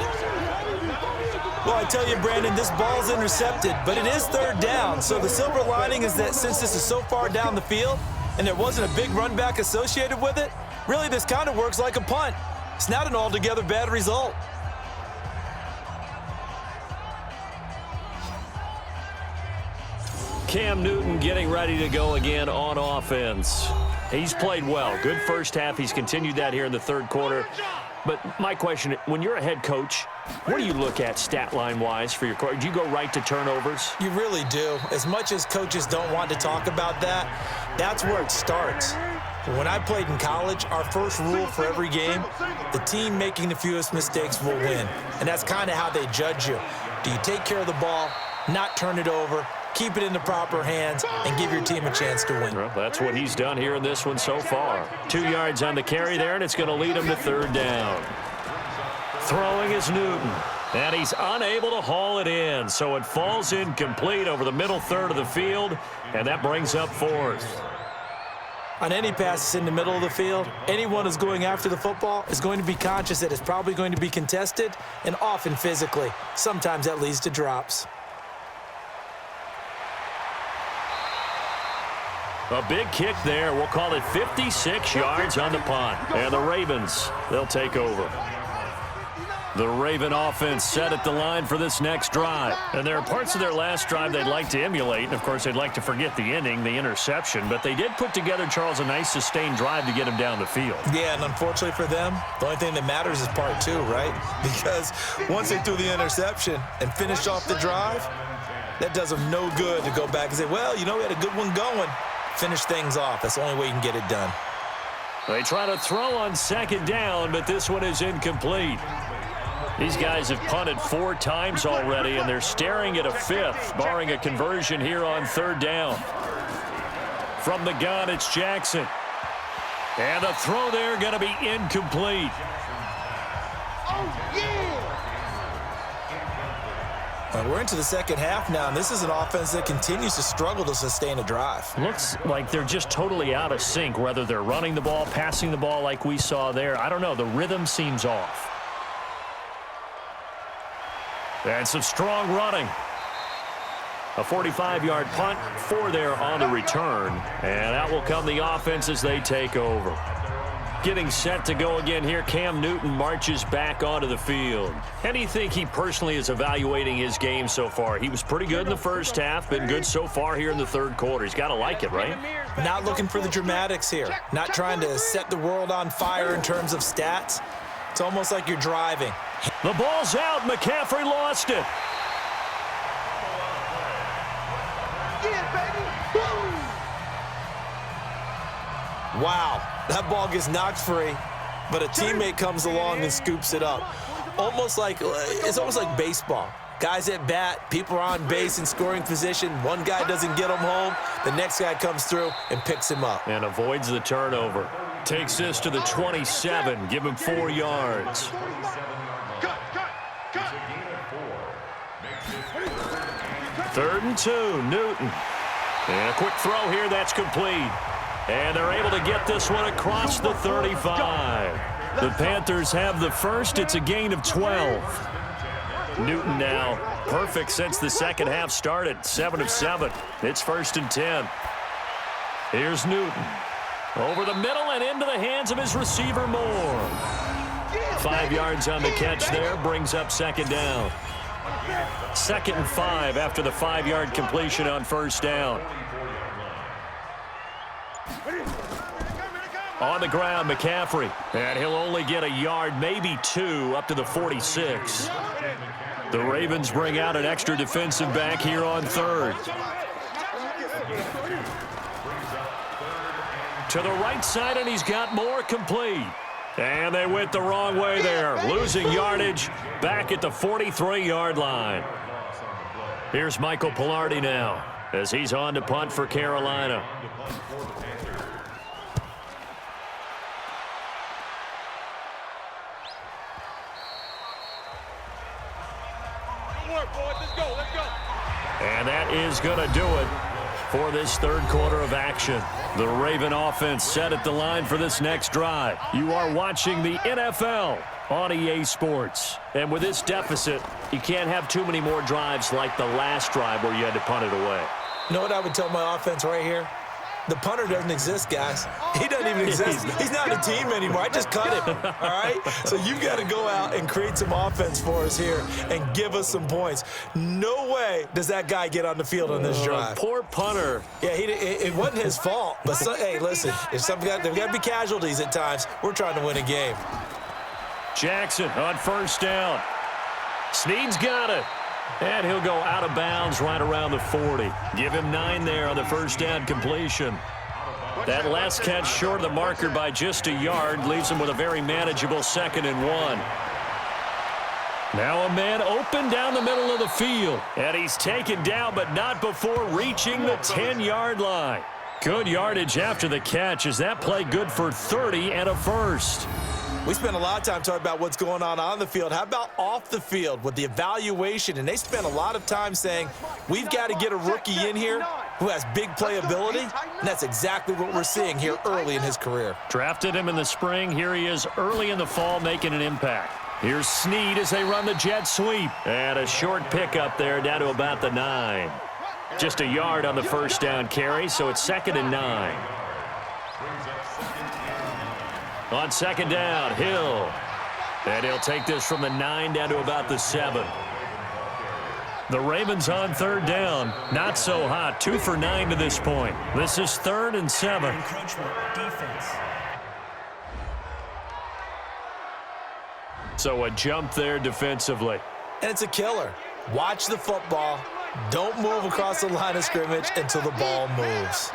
Well, I tell you, Brandon, this ball's intercepted, but it is 3rd down, so the silver lining is that since this is so far down the field and there wasn't a big run back associated with it, really this kind of works like a punt. It's not an altogether bad result. Cam Newton getting ready to go again on offense. He's played well. Good first half. He's continued that here in the 3rd quarter. But my question, when you're a head coach, what do you look at stat line-wise for your coach? Do you go right to turnovers? You really do. As much as coaches don't want to talk about that, that's where it starts. When I played in college, our first rule for every game, the team making the fewest mistakes will win. And that's kind of how they judge you. Do you take care of the ball, not turn it over, keep it in the proper hands, and give your team a chance to win? Well, that's what he's done here in this one so far. 2 yards on the carry there, and it's going to lead him to 3rd down. Throwing is Newton, and he's unable to haul it in, so it falls incomplete over the middle 3rd of the field, and that brings up 4th. On any passes in the middle of the field, anyone who's going after the football is going to be conscious that it's probably going to be contested, and often physically. Sometimes that leads to drops. A big kick there. We'll call it 56 yards on the punt. And the Ravens, they'll take over. The Raven offense set at the line for this next drive. And there are parts of their last drive they'd like to emulate. And, of course, they'd like to forget the ending, the interception. But they did put together, Charles, a nice sustained drive to get him down the field. Yeah, and unfortunately for them, the only thing that matters is part 2, right? Because once they threw the interception and finished off the drive, that does them no good to go back and say, well, you know, we had a good one going. Finish things off. That's the only way you can get it done. They try to throw on 2nd down, but this one is incomplete. These guys have punted 4 times already, and they're staring at a 5th, barring a conversion here on 3rd down. From the gun, it's Jackson. And the throw there going to be incomplete. Oh, yeah! We're into the 2nd half now, and this is an offense that continues to struggle to sustain a drive. Looks like they're just totally out of sync, whether they're running the ball, passing the ball like we saw there. I don't know. The rhythm seems off. And some strong running. A 45-yard punt, 4 there on the return. And out will come the offense as they take over. Getting set to go again here, Cam Newton marches back onto the field. How do you think he personally is evaluating his game so far? He was pretty good in the first half, been good so far here in the 3rd quarter. He's got to like it, right? Not looking for the dramatics here. Not trying to set the world on fire in terms of stats. It's almost like you're driving. The ball's out. McCaffrey lost it. Yeah, baby! Boom! Wow, that ball gets knocked free, but a teammate comes along and scoops it up. It's almost like baseball. Guys at bat, people are on base in scoring position. One guy doesn't get them home. the next guy comes through and picks him up. And avoids the turnover. Takes this to the 27. Give him 4 yards. Third and 2, Newton. And a quick throw here, that's complete. And they're able to get this one across the 35. The Panthers have the first. It's a gain of 12. Newton now perfect since the second half started. 7 of 7. It's 1st and 10. Here's Newton. Over the middle and into the hands of his receiver, Moore. 5 yards on the catch there. Brings up 2nd down. 2nd and 5 after the 5-yard completion on 1st down. On the ground, McCaffrey. And he'll only get a yard, maybe 2, up to the 46. The Ravens bring out an extra defensive back here on 3rd. To the right side, and he's got more complete. And they went the wrong way there. Losing yardage back at the 43-yard line. Here's Michael Pilardi now as he's on to punt for Carolina. And that is going to do it for this 3rd quarter of action. The Raven offense set at the line for this next drive. You are watching the NFL on EA Sports. And with this deficit, you can't have too many more drives like the last drive where you had to punt it away. You know what I would tell my offense right here? The punter doesn't exist, guys. He doesn't even exist. He's not a team anymore. I just cut him, all right? So you've got to go out and create some offense for us here and give us some points. No way does that guy get on the field on this drive. Poor punter. Yeah, it wasn't his fault. But, hey, listen, there's got to be casualties at times. We're trying to win a game. Jackson on 1st down. Snead's got it. And he'll go out of bounds right around the 40. Give him 9 there on the 1st down completion. That last catch short of the marker by just a yard leaves him with a very manageable 2nd and 1. Now a man open down the middle of the field. And he's taken down, but not before reaching the 10-yard line. Good yardage after the catch. Is that play good for 30 and a first? We spent a lot of time talking about what's going on the field. How about off the field with the evaluation? And they spent a lot of time saying, we've got to get a rookie in here who has big playability, and that's exactly what we're seeing here early in his career. Drafted him in the spring. Here he is early in the fall making an impact. Here's Snead as they run the jet sweep. And a short pickup there down to about the 9. Just a yard on the 1st down carry, so it's 2nd and 9. On 2nd down, Hill. And he'll take this from the 9 down to about the 7. The Ravens on 3rd down. Not so hot. 2 for 9 to this point. This is 3rd and 7. Encroachment, defense. So a jump there defensively. And it's a killer. Watch the football. Don't move across the line of scrimmage until the ball moves.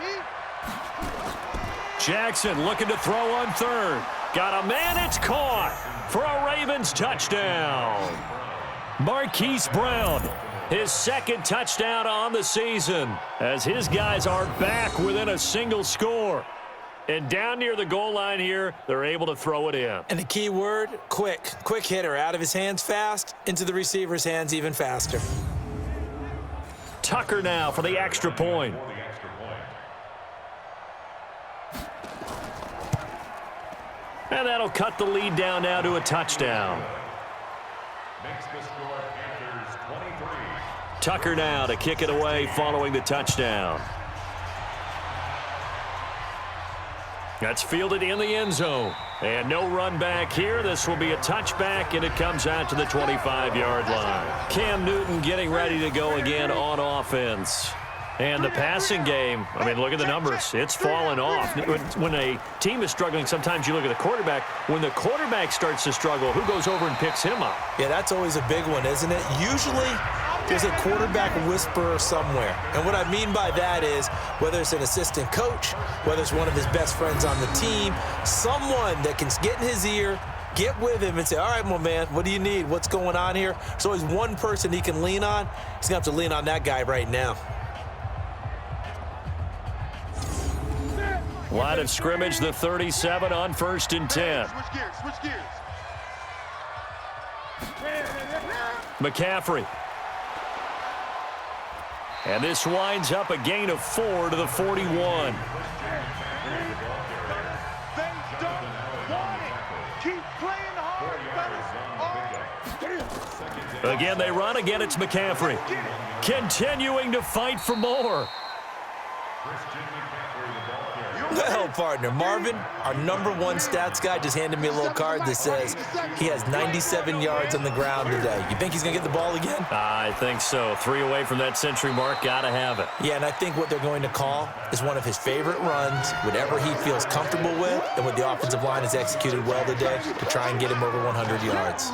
Jackson looking to throw on 3rd. Got a man, it's caught for a Ravens touchdown. Marquise Brown, his 2nd touchdown on the season as his guys are back within a single score. And down near the goal line here, they're able to throw it in. And the key word, quick. Quick hitter, out of his hands fast, into the receiver's hands even faster. Tucker now for the extra point. And that'll cut the lead down now to a touchdown. Makes the score Panthers 23. Tucker now to kick it away following the touchdown. That's fielded in the end zone. And no run back here. This will be a touchback, and it comes out to the 25-yard line. Cam Newton getting ready to go again on offense. And the passing game, I mean, look at the numbers. It's fallen off. When a team is struggling, sometimes you look at the quarterback. When the quarterback starts to struggle, who goes over and picks him up? Yeah, that's always a big one, isn't it? Usually, there's a quarterback whisperer somewhere. And what I mean by that is, whether it's an assistant coach, whether it's one of his best friends on the team, someone that can get in his ear, get with him and say, all right, my man, what do you need? What's going on here? There's always one person he can lean on. He's going to have to lean on that guy right now. Line of scrimmage, the 37 on 1st and 10. Switch gears, switch gears. McCaffrey. And this winds up a gain of 4 to the 41. They don't want it. Keep playing hard, fellas. Again, they run. Again, it's McCaffrey. Continuing to fight for more. Well, partner, Marvin, our #1 stats guy, just handed me a little card that says he has 97 yards on the ground today. You think he's going to get the ball again? I think so. 3 away from that century mark. Got to have it. Yeah, and I think what they're going to call is one of his favorite runs, whatever he feels comfortable with, and what the offensive line has executed well today to try and get him over 100 yards.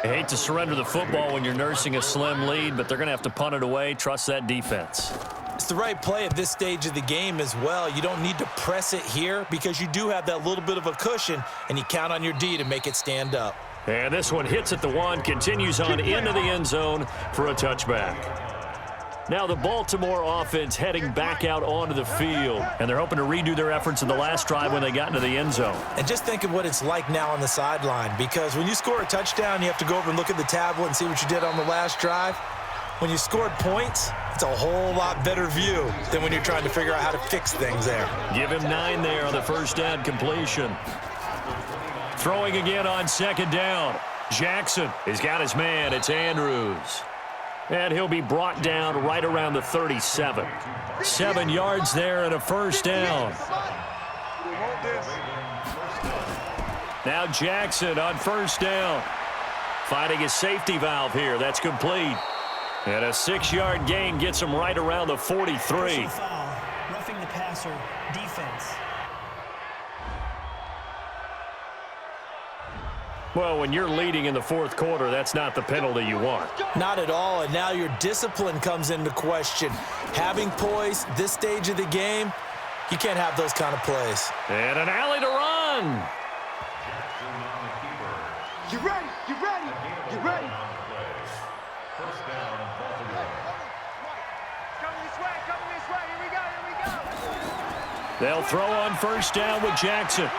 I hate to surrender the football when you're nursing a slim lead, but they're going to have to punt it away. Trust that defense. It's the right play at this stage of the game as well. You don't need to press it here because you do have that little bit of a cushion, and you count on your D to make it stand up. And this one hits at the 1, continues on into the end zone for a touchback. Now the Baltimore offense heading back out onto the field, and they're hoping to redo their efforts in the last drive when they got into the end zone. And just think of what it's like now on the sideline, because when you score a touchdown, you have to go over and look at the tablet and see what you did on the last drive. When you scored points, it's a whole lot better view than when you're trying to figure out how to fix things there. Give him 9 there on the first down completion. Throwing again on 2nd down. Jackson has got his man. It's Andrews. And he'll be brought down right around the 37. 7 yards there and a first down. Now Jackson on first down. Finding his safety valve here. That's complete. And a 6-yard gain gets him right around the 43. Foul, roughing the passer, defense. Well, when you're leading in the 4th quarter, that's not the penalty you want. Not at all, and now your discipline comes into question. Having poise this stage of the game, you can't have those kind of plays. And an alley to run. You ready? You ready? You ready? First down, Baltimore. Coming this way, coming this way. Here we go, here we go. They'll throw on first down with Jackson.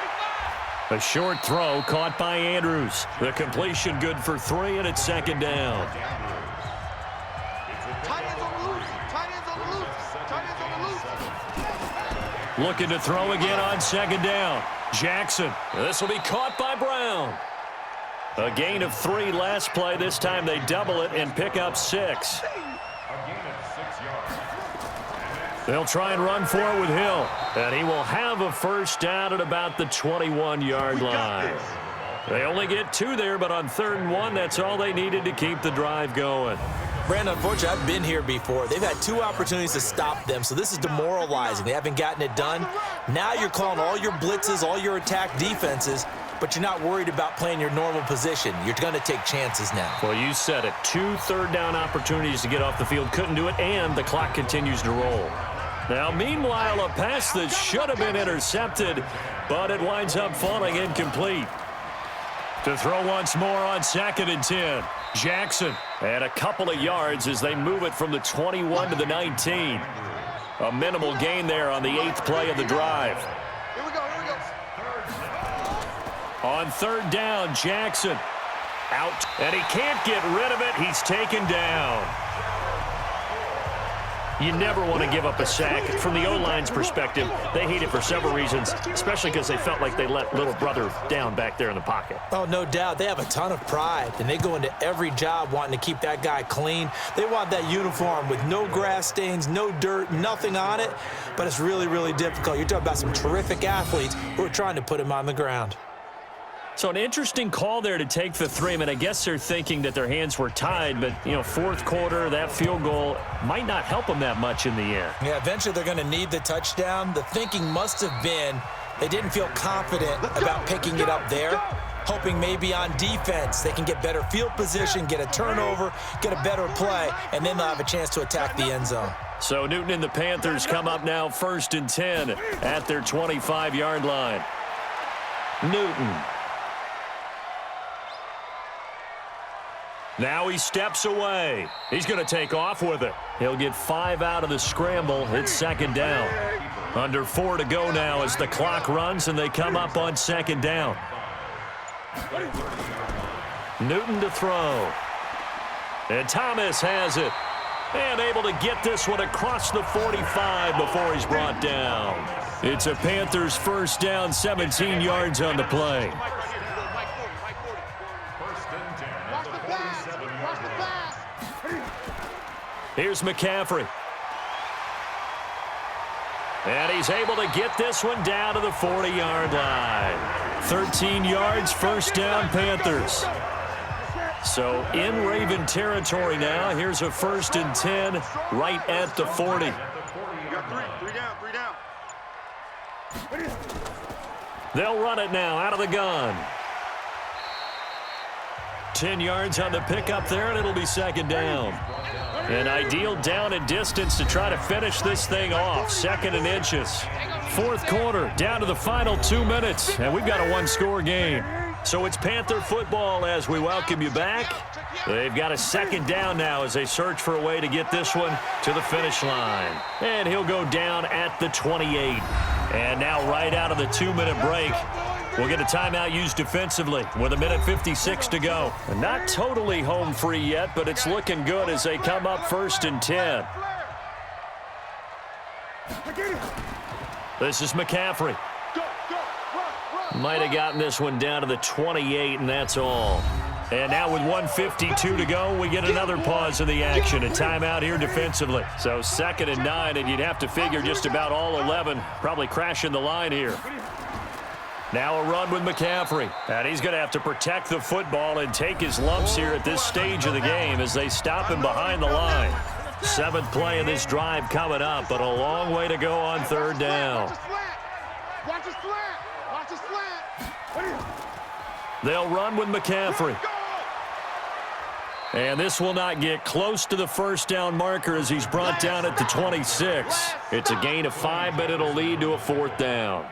A short throw caught by Andrews. The completion good for 3, and it's 2nd down. Tight ends on the loose. Tight ends on the loose. Tight ends on the loose. Looking to throw again on 2nd down. Jackson. This will be caught by Brown. A gain of 3 last play. This time they double it and pick up 6. A gain of 6 yards. They'll try and run for it with Hill. And he will have a first down at about the 21-yard line. They only get 2 there, but on 3rd and 1, that's all they needed to keep the drive going. Brandon, unfortunately, I've been here before. They've had 2 opportunities to stop them, so this is demoralizing. They haven't gotten it done. Now you're calling all your blitzes, all your attack defenses, but you're not worried about playing your normal position. You're going to take chances now. Well, you said it. 2 third-down opportunities to get off the field. Couldn't do it, and the clock continues to roll. Now, meanwhile, a pass that should have been intercepted, but it winds up falling incomplete. To throw once more on 2nd and 10. Jackson, and a couple of yards as they move it from the 21 to the 19. A minimal gain there on the 8th play of the drive. Here we go, here we go. On 3rd down, Jackson out, and he can't get rid of it. He's taken down. You never want to give up a sack. From the O-line's perspective, they hate it for several reasons, especially because they felt like they let little brother down back there in the pocket. Oh, no doubt. They have a ton of pride, and they go into every job wanting to keep that guy clean. They want that uniform with no grass stains, no dirt, nothing on it, but it's really, really difficult. You're talking about some terrific athletes who are trying to put him on the ground. So an interesting call there to take the 3. I mean, I guess they're thinking that their hands were tied, but, 4th quarter, that field goal might not help them that much in the end. Yeah, eventually they're going to need the touchdown. The thinking must have been they didn't feel confident about picking it up there, hoping maybe on defense they can get better field position, get a turnover, get a better play, and then they'll have a chance to attack the end zone. So Newton and the Panthers come up now 1st and 10 at their 25-yard line. Newton. Now he steps away. He's going to take off with it. He'll get 5 out of the scramble. It's second down. Under 4 to go now as the clock runs and they come up on second down. Newton to throw. And Thomas has it. And able to get this one across the 45 before he's brought down. It's a Panthers first down, 17 yards on the play. Here's McCaffrey. And he's able to get this one down to the 40-yard line. 13 yards, first down, Panthers. So in Raven territory now. Here's a 1st and 10 right at the 40. You got three down. They'll run it now out of the gun. 10 yards on the pickup there, and it'll be second down. An ideal down and distance to try to finish this thing off. 2nd and inches. Fourth quarter, down to the final 2 minutes, and we've got a one-score game. So it's Panther football as we welcome you back. They've got a second down now as they search for a way to get this one to the finish line. And he'll go down at the 28. And now right out of the 2-minute break, we'll get a timeout used defensively with 1:56 to go. And not totally home free yet, but it's looking good as they come up 1st and 10. This is McCaffrey. Might have gotten this one down to the 28, and that's all. And now with 1:52 to go, we get another pause in the action. A timeout here defensively. So 2nd and 9, and you'd have to figure just about all 11 probably crashing the line here. Now a run with McCaffrey. And he's going to have to protect the football and take his lumps here at this stage of the game as they stop him behind the line. 7th play of this drive coming up, but a long way to go on 3rd down. Watch a slant. Watch a slant. They'll run with McCaffrey. And this will not get close to the first down marker as he's brought down at the 26. It's a gain of 5, but it'll lead to a 4th down.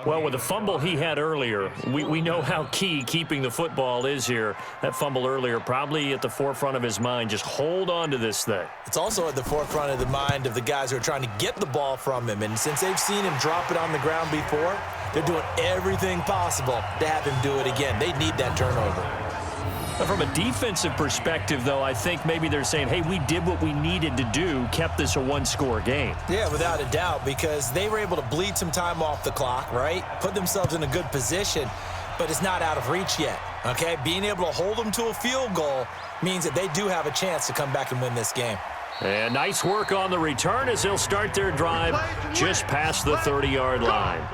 Well, with the fumble he had earlier, we know how key keeping the football is here. That fumble earlier probably at the forefront of his mind. Just hold on to this thing. It's also at the forefront of the mind of the guys who are trying to get the ball from him. And since they've seen him drop it on the ground before, they're doing everything possible to have him do it again. They need that turnover. From a defensive perspective, though, I think maybe they're saying, hey, we did what we needed to do, kept this a one-score game. Yeah, without a doubt, because they were able to bleed some time off the clock, right? Put themselves in a good position, but it's not out of reach yet, okay? Being able to hold them to a field goal means that they do have a chance to come back and win this game. And nice work on the return as they'll start their drive just past the 30-yard line.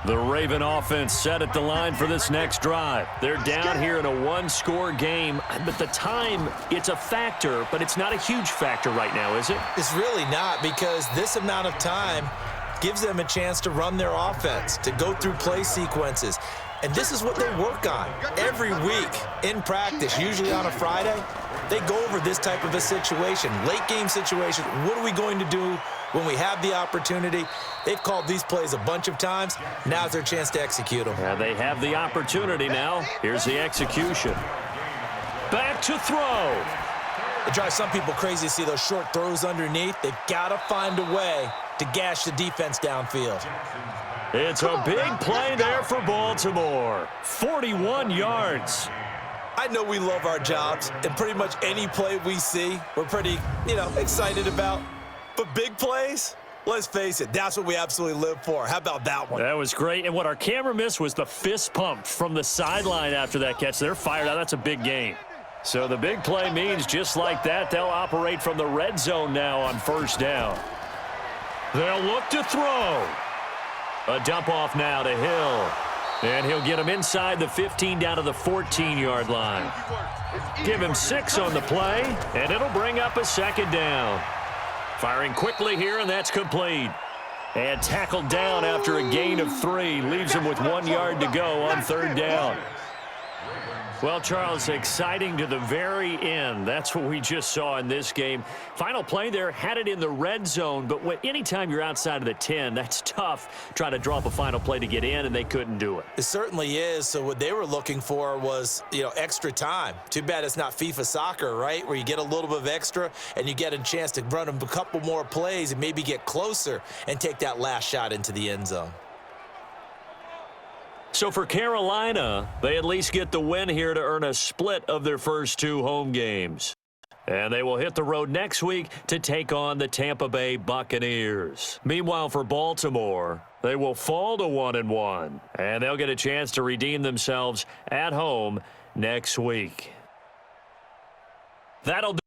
The Raven offense set at the line for this next drive. They're down here in a one-score game, but the time, it's a factor, but it's not a huge factor right now, is it? It's really not, because this amount of time gives them a chance to run their offense, to go through play sequences. And this is what they work on every week in practice, usually on a Friday. They go over this type of a situation, late game situation. What are we going to do when we have the opportunity? They've called these plays a bunch of times. Now's their chance to execute them. Yeah, they have the opportunity now. Here's the execution. Back to throw. It drives some people crazy to see those short throws underneath. They've got to find a way to gash the defense downfield. It's a big play there for Baltimore. 41 yards. I know we love our jobs, and pretty much any play we see, we're pretty, excited about. But big plays, let's face it, that's what we absolutely live for. How about that one? That was great. And what our camera missed was the fist pump from the sideline after that catch. They're fired out. That's a big game. So the big play means just like that, they'll operate from the red zone now on first down. They'll look to throw. A dump off now to Hill. And he'll get him inside the 15 down to the 14-yard line. Give him 6 on the play, and it'll bring up a second down. Firing quickly here, and that's complete. And tackled down after a gain of 3. Leaves him with 1 yard to go on third down. Well, Charles, exciting to the very end. That's what we just saw in this game. Final play there, had it in the red zone, but anytime you're outside of the 10, that's tough trying to draw up a final play to get in, and they couldn't do it. It certainly is. So what they were looking for was, extra time. Too bad it's not FIFA soccer, right, where you get a little bit of extra and you get a chance to run a couple more plays and maybe get closer and take that last shot into the end zone. So for Carolina, they at least get the win here to earn a split of their first 2 home games. And they will hit the road next week to take on the Tampa Bay Buccaneers. Meanwhile, for Baltimore, they will fall to 1-1, and they'll get a chance to redeem themselves at home next week. That'll do